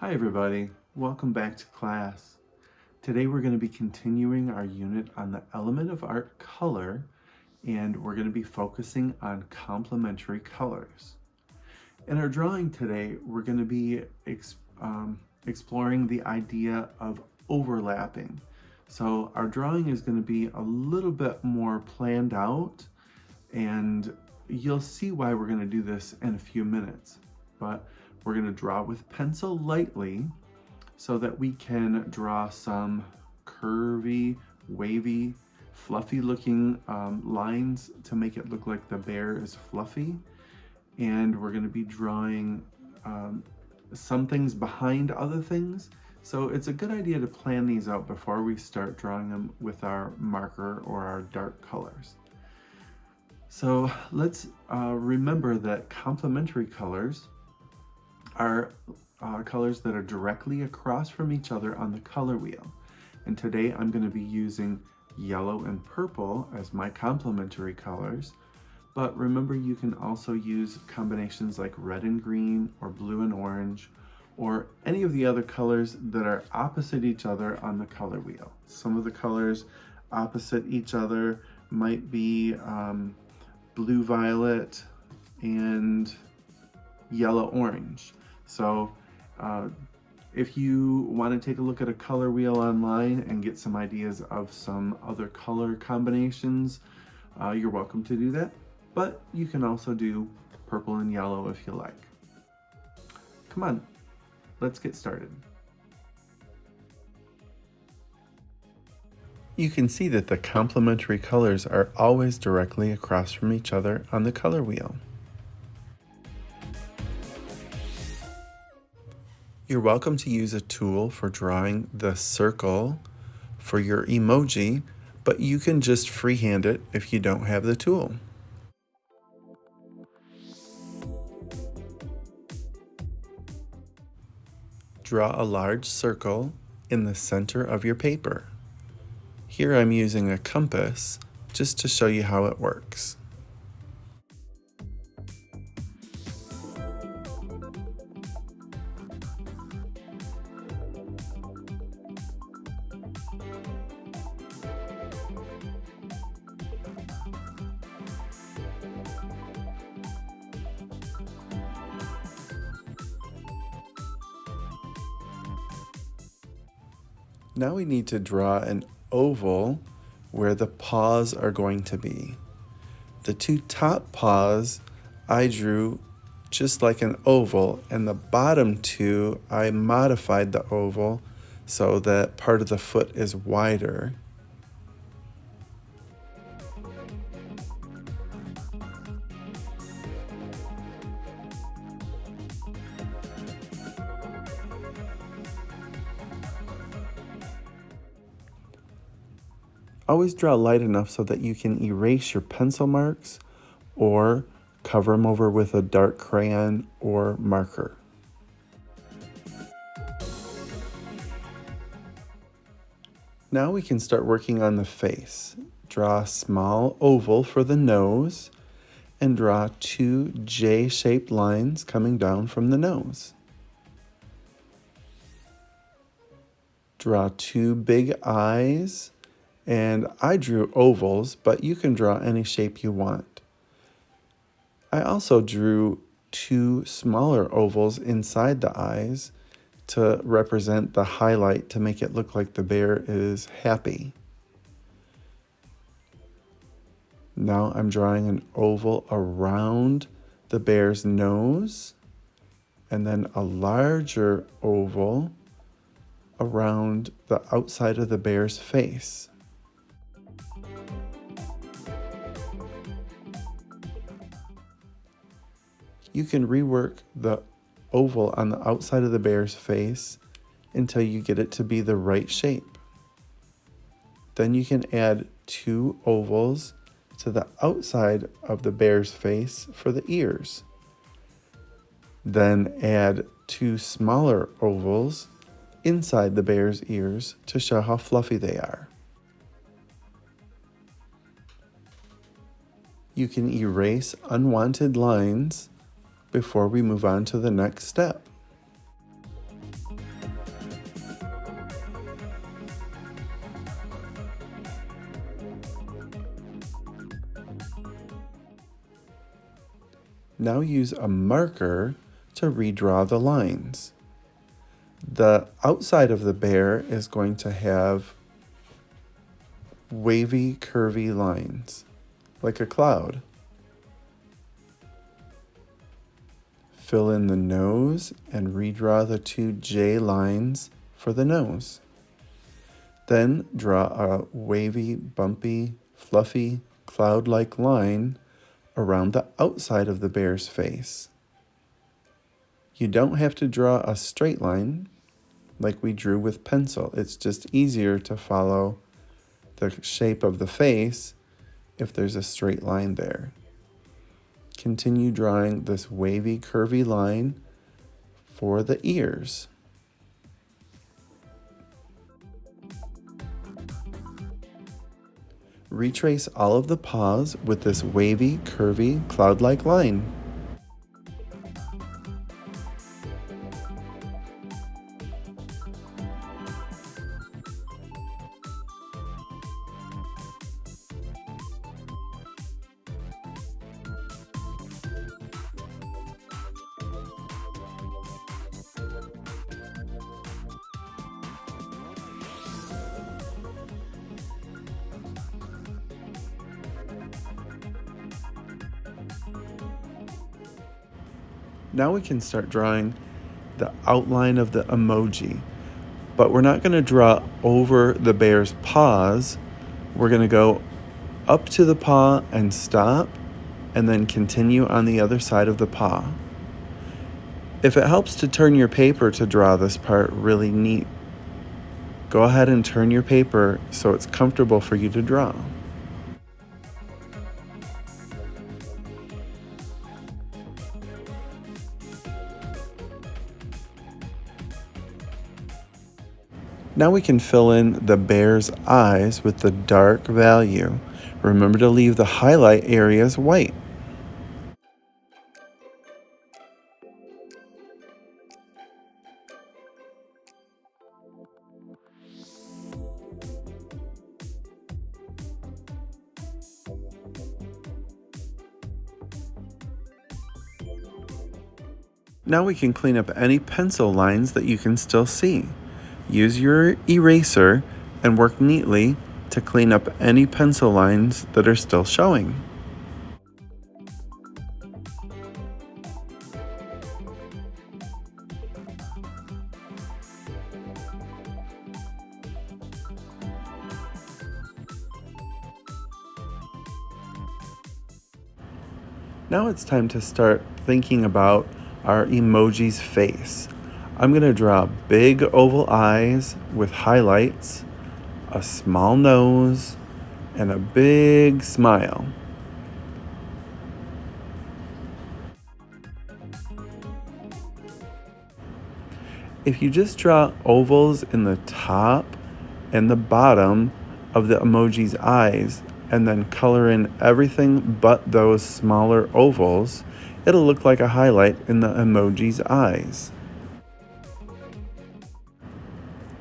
Hi everybody, welcome back to class. Today we're going to be continuing our unit on the element of art color, and we're going to be focusing on complementary colors. In our drawing today, we're going to be exploring the idea of overlapping. So our drawing is going to be a little bit more planned out, and you'll see why we're going to do this in a few minutes. But we're going to draw with pencil lightly so that we can draw some curvy, wavy, fluffy looking lines to make it look like the bear is fluffy. And we're going to be drawing some things behind other things. So it's a good idea to plan these out before we start drawing them with our marker or our dark colors. So let's remember that complementary colors are colors that are directly across from each other on the color wheel. And today I'm going to be using yellow and purple as my complementary colors. But remember, you can also use combinations like red and green or blue and orange, or any of the other colors that are opposite each other on the color wheel. Some of the colors opposite each other might be blue violet and yellow orange. So if you want to take a look at a color wheel online and get some ideas of some other color combinations, you're welcome to do that. But you can also do purple and yellow if you like. Come on, let's get started. You can see that the complementary colors are always directly across from each other on the color wheel. You're welcome to use a tool for drawing the circle for your emoji, but you can just freehand it if you don't have the tool. Draw a large circle in the center of your paper. Here I'm using a compass just to show you how it works. Now we need to draw an oval where the paws are going to be. The two top paws I drew just like an oval, and the bottom two I modified the oval so that part of the foot is wider. Always draw light enough so that you can erase your pencil marks or cover them over with a dark crayon or marker. Now we can start working on the face. Draw a small oval for the nose and draw two J-shaped lines coming down from the nose. Draw two big eyes, and I drew ovals, but you can draw any shape you want. I also drew two smaller ovals inside the eyes to represent the highlight to make it look like the bear is happy. Now I'm drawing an oval around the bear's nose, and then a larger oval around the outside of the bear's face. You can rework the oval on the outside of the bear's face until you get it to be the right shape. Then you can add two ovals to the outside of the bear's face for the ears. Then add two smaller ovals inside the bear's ears to show how fluffy they are. You can erase unwanted lines before we move on to the next step. Now use a marker to redraw the lines. The outside of the bear is going to have wavy, curvy lines, like a cloud. Fill in the nose and redraw the two J lines for the nose. Then draw a wavy, bumpy, fluffy, cloud-like line around the outside of the bear's face. You don't have to draw a straight line like we drew with pencil. It's just easier to follow the shape of the face if there's a straight line there. Continue drawing this wavy, curvy line for the ears. Retrace all of the paws with this wavy, curvy, cloud-like line. Now we can start drawing the outline of the emoji, but we're not going to draw over the bear's paws. We're going to go up to the paw and stop, and then continue on the other side of the paw. If it helps to turn your paper to draw this part really neat, go ahead and turn your paper so it's comfortable for you to draw. Now we can fill in the bear's eyes with the dark value. Remember to leave the highlight areas white. Now we can clean up any pencil lines that you can still see. Use your eraser and work neatly to clean up any pencil lines that are still showing. Now it's time to start thinking about our emoji's face. I'm going to draw big oval eyes with highlights, a small nose, and a big smile. If you just draw ovals in the top and the bottom of the emoji's eyes, and then color in everything but those smaller ovals, it'll look like a highlight in the emoji's eyes.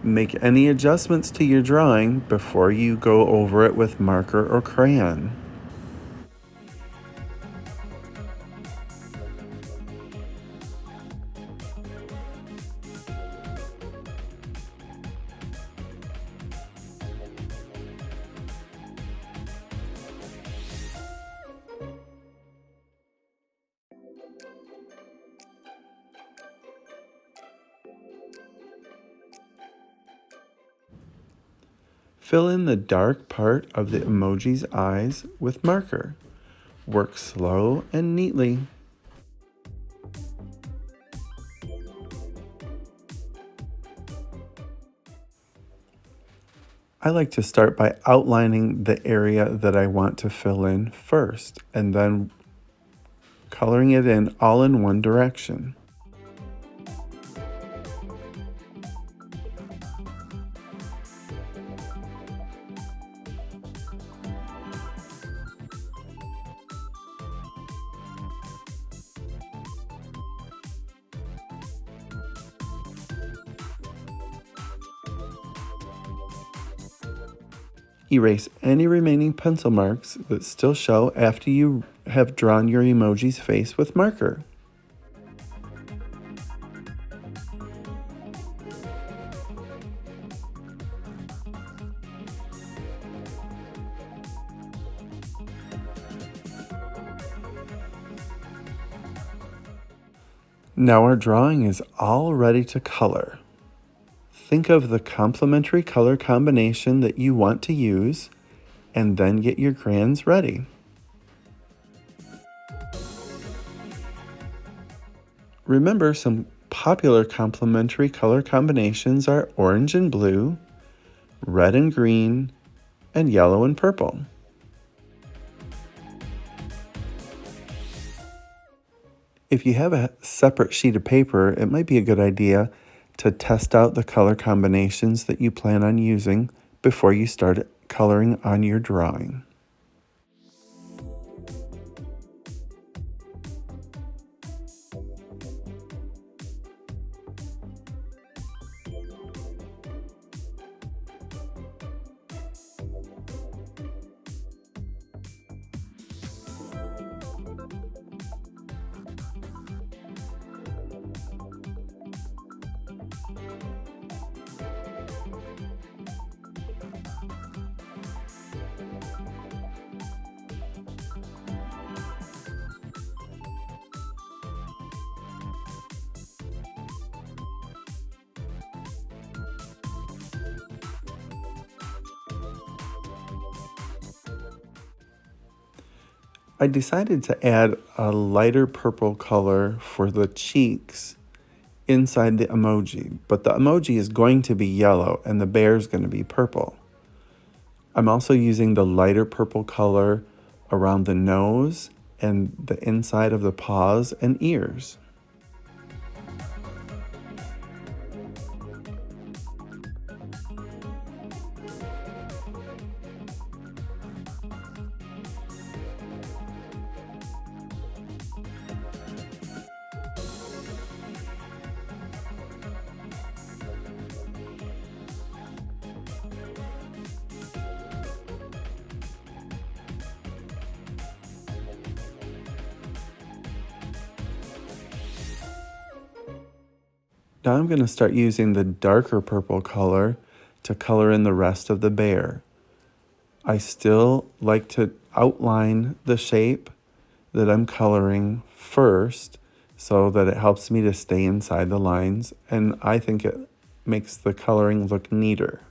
Make any adjustments to your drawing before you go over it with marker or crayon. Fill in the dark part of the emoji's eyes with marker. Work slow and neatly. I like to start by outlining the area that I want to fill in first, and then coloring it in all in one direction. Erase any remaining pencil marks that still show after you have drawn your emoji's face with marker. Now our drawing is all ready to color. Think of the complementary color combination that you want to use, and then get your crayons ready. Remember, some popular complementary color combinations are orange and blue, red and green, and yellow and purple. If you have a separate sheet of paper, it might be a good idea to test out the color combinations that you plan on using before you start coloring on your drawing. I decided to add a lighter purple color for the cheeks inside the emoji, but the emoji is going to be yellow and the bear is going to be purple. I'm also using the lighter purple color around the nose and the inside of the paws and ears. Now I'm going to start using the darker purple color to color in the rest of the bear. I still like to outline the shape that I'm coloring first so that it helps me to stay inside the lines, and I think it makes the coloring look neater.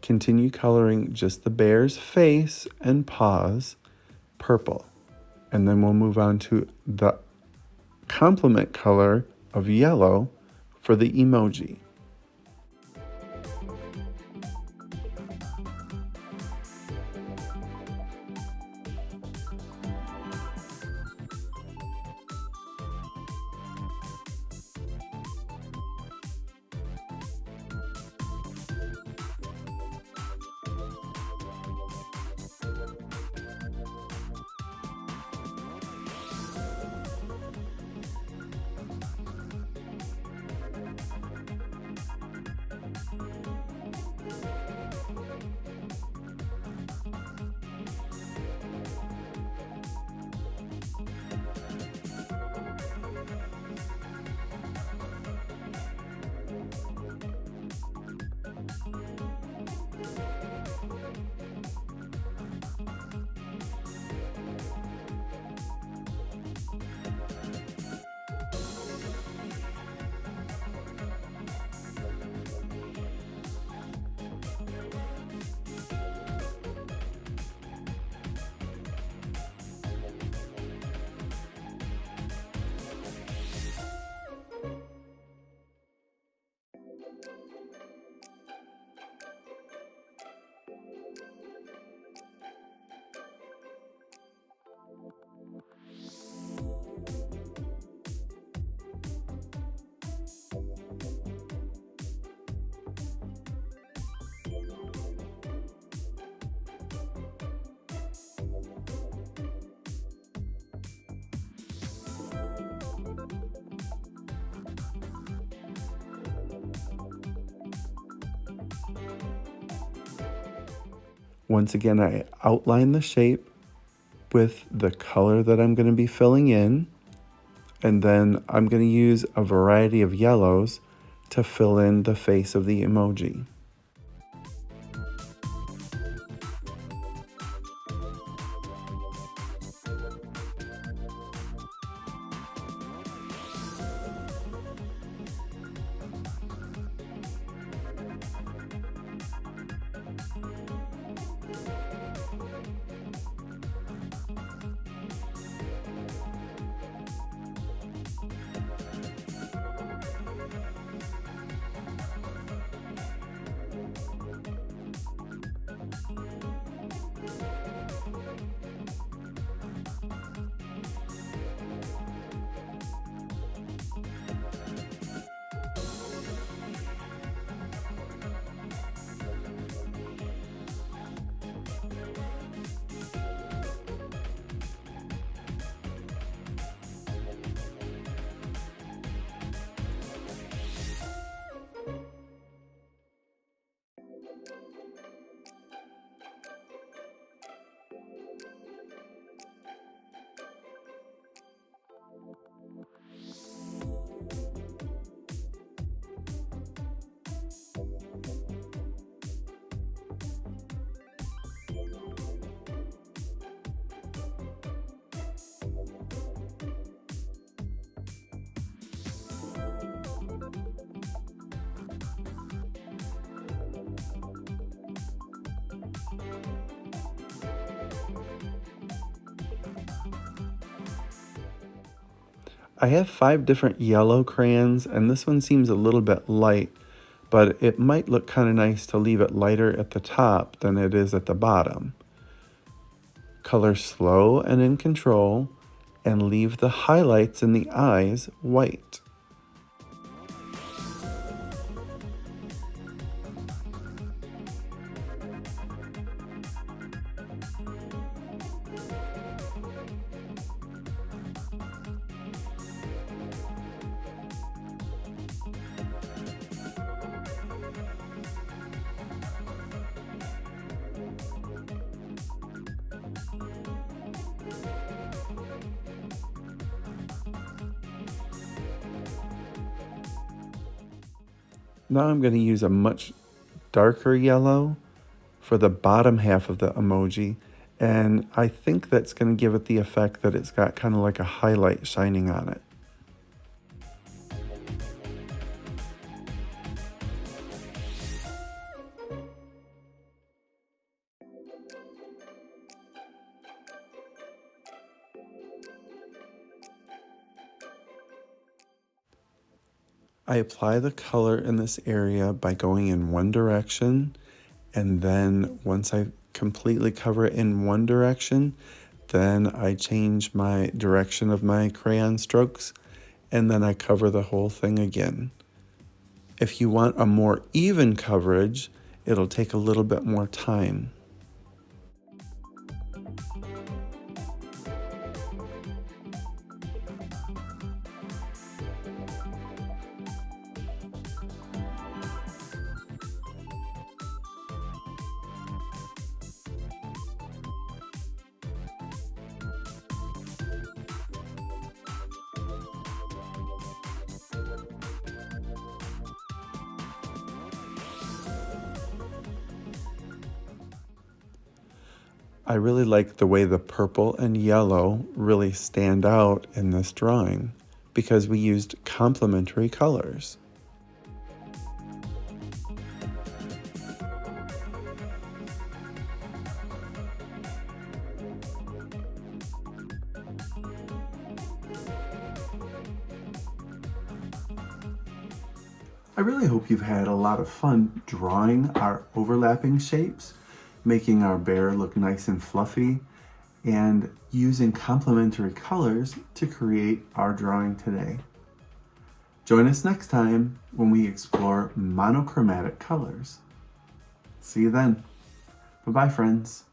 Continue coloring just the bear's face and paws purple. And then we'll move on to the complement color of yellow for the emoji. Once again, I outline the shape with the color that I'm going to be filling in, and then I'm going to use a variety of yellows to fill in the face of the emoji. I have 5 different yellow crayons, and this one seems a little bit light, but it might look kind of nice to leave it lighter at the top than it is at the bottom. Color slow and in control, and leave the highlights in the eyes white. Now I'm going to use a much darker yellow for the bottom half of the emoji, and I think that's going to give it the effect that it's got kind of like a highlight shining on it. I apply the color in this area by going in one direction, and then once I completely cover it in one direction, then I change my direction of my crayon strokes, and then I cover the whole thing again. If you want a more even coverage, it'll take a little bit more time. I really like the way the purple and yellow really stand out in this drawing because we used complementary colors. I really hope you've had a lot of fun drawing our overlapping shapes, making our bear look nice and fluffy, and using complementary colors to create our drawing today. Join us next time when we explore monochromatic colors. See you then. Bye-bye, friends.